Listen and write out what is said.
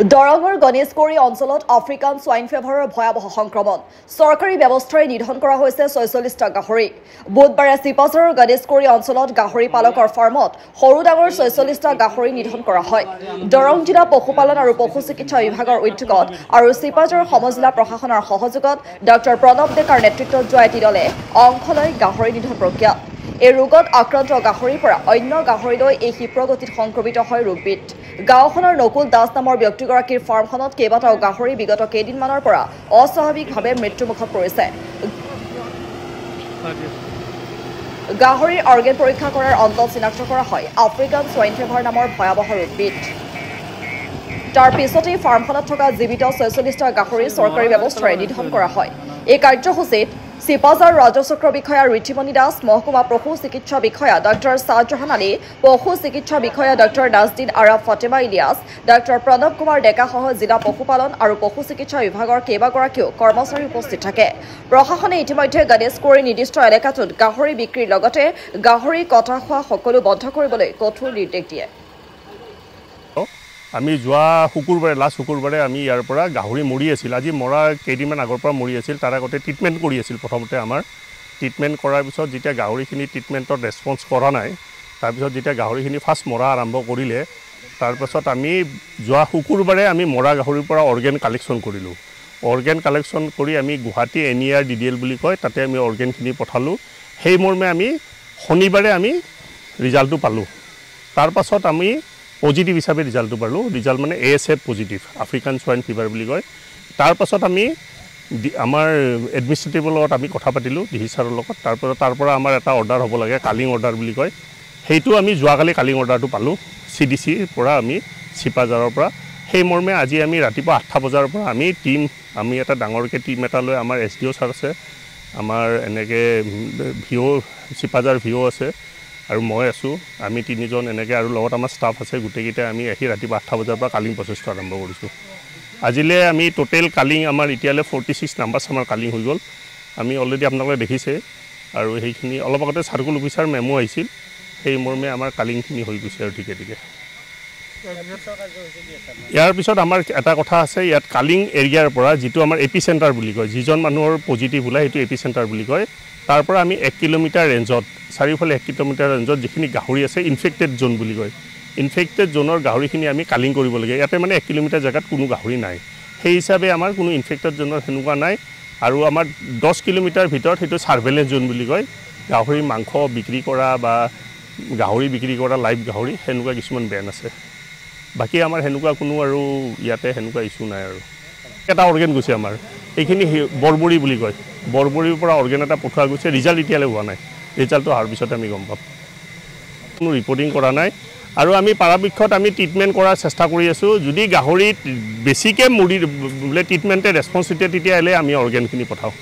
দৰঙৰ গণেশগুৰি অঞ্চলত African swine ফিভাৰৰ ভয়াবহ সংক্ৰমণ চৰকাৰী ব্যৱস্থাৰে নিধন কৰা হৈছে ৪৬টা গাহৰি বুধবাৰে চিপাঝাৰৰ গণেশগুৰি অঞ্চলত গাহৰি পালকৰ ফাৰ্মত সৰু ডাঙৰ ৪৬টা গাহৰি নিধন কৰা হয় দৰং জিলা পশুপালন আৰু পশু চিকিৎসা বিভাগৰ উদ্যোগত আৰু চিপাঝাৰ সমজিলা প্ৰশাসনৰ সহযোগত ডক্টৰ প্ৰণৱ ডেকাৰ নেতৃত্বত যোৱা এটি দলে অংশ লয় গাহৰি নিধন প্ৰক্ৰিয়াত এই ৰোগত আক্ৰান্ত গাহৰিৰ পৰা অন্য গাহৰিলৈ এই ক্ষিপ্ৰগতিত সংক্ৰমিত হয় ৰোগবিধ গাঁওখনৰ নকুল দাস নামৰ ব্যক্তিগৰাকীৰ ফাৰ্মখনত কেইবাটাও গাহৰি বিগত কেইদিনমানৰ পৰা অস্বাভাৱিকভাৱে মৃত্যুমুখত পৰিছে গাহৰিৰ অৰ্গেন পৰীক্ষা কৰাৰ অন্তত চিনাক্ত কৰা হয় আফ্ৰিকান সোয়াইন ফিভাৰ নামৰ ভয়াবহ ৰোগবিধ তাৰ পিছতেই ফাৰ্মখনত থকা জীৱিত ৪৬টা গাহৰি চৰকাৰী ব্যৱস্থাৰে নিধন কৰা হয় এই কাৰ্যসূচীত চিপাঝাৰ ৰাজচক্ৰ বিষয়া ঋষিমণি দাস মহকুমা পশু চিকিৎসা বিষয়া ডক্টৰ শ্বাহজাহান আলী পশু চিকিৎসা বিষয়া ডক্টৰ নাজদিন আৰা ফাতেমা ইলিয়াছ ডক্টৰ প্ৰণৱ কুমাৰ ডেকাসহ জিলা পশুপালন আৰু পশু চিকিৎসা বিভাগৰ কেইবাগৰাকীও কৰ্মচাৰী উপস্থিত থাকে প্ৰশাসনে ইতিমধ্যে গণেশগুৰি নিৰ্দিষ্ট এলেকাটোত গাহৰি বিক্ৰীৰ লগতে গাহৰি কটা খোৱা সকলো বন্ধ কৰিবলৈ কঠোৰ নিৰ্দেশ দিয়ে আমি যোৱা শুকুৰবাৰে লাষ্ট শুকুৰবাৰে আমি ইয়াৰ পৰা গাহৰি মৰি আছিল আজি মৰা কেইদিনমান আগৰ পৰা মৰি আছিল তাৰ আগতে ট্ৰিটমেণ্ট কৰি আছিল প্ৰথমতে আমাৰ ট্ৰিটমেণ্ট কৰাৰ পিছত যেতিয়া গাহৰিখিনি ট্ৰিটমেণ্টত ৰেছপন্স কৰা নাই তাৰপিছত যেতিয়া গাহৰিখিনি ফাৰ্ষ্ট মৰা আৰম্ভ কৰিলে তাৰপাছত আমি যোৱা শুকুৰবাৰে আমি মৰা গাহৰিৰ পৰা অৰ্গেন কালেকশ্যন কৰিলোঁ অৰ্গেন কালেকশ্যন কৰি আমি গুৱাহাটী NER DDL বুলি কয় তাতে আমি অৰ্গেনখিনি পঠালোঁ সেই মৰ্মে আমি শনিবাৰে আমি ৰিজাল্টটো পালোঁ তাৰপাছত আমি পজিটিভ হিচাপে ৰিজাল্টটো পালোঁ ৰিজাল্ট মানে ASF positive African swine fever বুলি কয় তাৰপাছত আমি আমাৰ এডমিনিষ্ট্ৰেটিভৰ লগত আমি কথা পাতিলোঁ ডিচি ছাৰৰ লগত তাৰ পৰা আমাৰ এটা অৰ্ডাৰ হ'ব লাগে কালিং অৰ্ডাৰ বুলি কয় সেইটো আমি যোৱাকালি কালিং অৰ্ডাৰটো পালোঁ CDCৰ পৰা আমি চিপাঝাৰৰ পৰা সেই মৰ্মে আজি আমি ৰাতিপুৱা ৮টা বজাৰ পৰা আমি এটা ডাঙৰকৈ টিম এটা লৈ আমাৰ SDO ছাৰ আছে আমাৰ এনেকৈ চিপাঝাৰ VO আছে আৰু মই আছোঁ আমি তিনিজন এনেকৈ আৰু লগত আমাৰ ষ্টাফ আছে গোটেইকেইটা আমি আহি ৰাতিপুৱা ৮টা বজাৰ পৰা কালিং প্ৰচেছটো আৰম্ভ কৰিছোঁ আজিলৈ আমি টোটেল কালিং আমাৰ এতিয়ালৈ 46 নাম্বাৰছ আমাৰ কালিং হৈ গ'ল আমি অলৰেডি আপোনালোকে দেখিছে আৰু সেইখিনি অলপ আগতে চাৰ্কুল অফিচাৰ মেমো আহিছিল সেই মৰ্মে আমাৰ কালিংখিনি হৈ গৈছে আৰু ঠিকে ঠিকে ইয়াৰ পিছত আমাৰ এটা কথা আছে ইয়াত কালিং এৰিয়াৰ পৰা যিটো আমাৰ এপিচেণ্টাৰ বুলি কয় যিজন মানুহৰ পজিটিভ ওলায় সেইটো এপিচেণ্টাৰ বুলি কয় তাৰ পৰা আমি 1 কিলোমিটাৰ ৰেঞ্জত চাৰিওফালে 1 কিলোমিটাৰ ৰেঞ্জত যিখিনি গাহৰি আছে ইনফেক্টেড জোন বুলি কয় ইনফেক্টেড জোনৰ গাহৰিখিনি আমি কালিং কৰিব লাগে ইয়াতে মানে 1 কিলোমিটাৰ জেগাত কোনো গাহৰি নাই সেই হিচাপে আমাৰ কোনো ইনফেক্টেড জোনৰ সেনেকুৱা নাই আৰু আমাৰ 10 কিলোমিটাৰ ভিতৰত সেইটো সাৰ্ভেলেন্স জোন বুলি কয় গাহৰি মাংস বিক্ৰী কৰা বা গাহৰি বিক্ৰী কৰা লাইভ গাহৰি সেনেকুৱা কিছুমান বেন আছে বাকি আমাৰ সেনেকুৱা কোনো আৰু ইয়াতে সেনেকুৱা ইস্যু নাই আৰু এটা অৰ্গেন গৈছে আমাৰ এইখিনি বৰবৰি বুলি কয় বৰবৰিৰ পৰা অৰ্গেন এটা পঠোৱা গৈছে ৰিজাল্ট এতিয়ালৈ হোৱা নাই ৰিজাল্টটো অহাৰ পিছতে আমি গম পাম কোনো ৰিপৰ্টিং কৰা নাই আৰু আমি পৰাপক্ষত আমি ট্ৰিটমেণ্ট কৰাৰ চেষ্টা কৰি আছোঁ যদি গাহৰিত বেছিকৈ মৰি বোলে ট্ৰিটমেণ্টে ৰেছপন্স তেতিয়া হ'লে আমি অৰ্গেনখিনি পঠাওঁ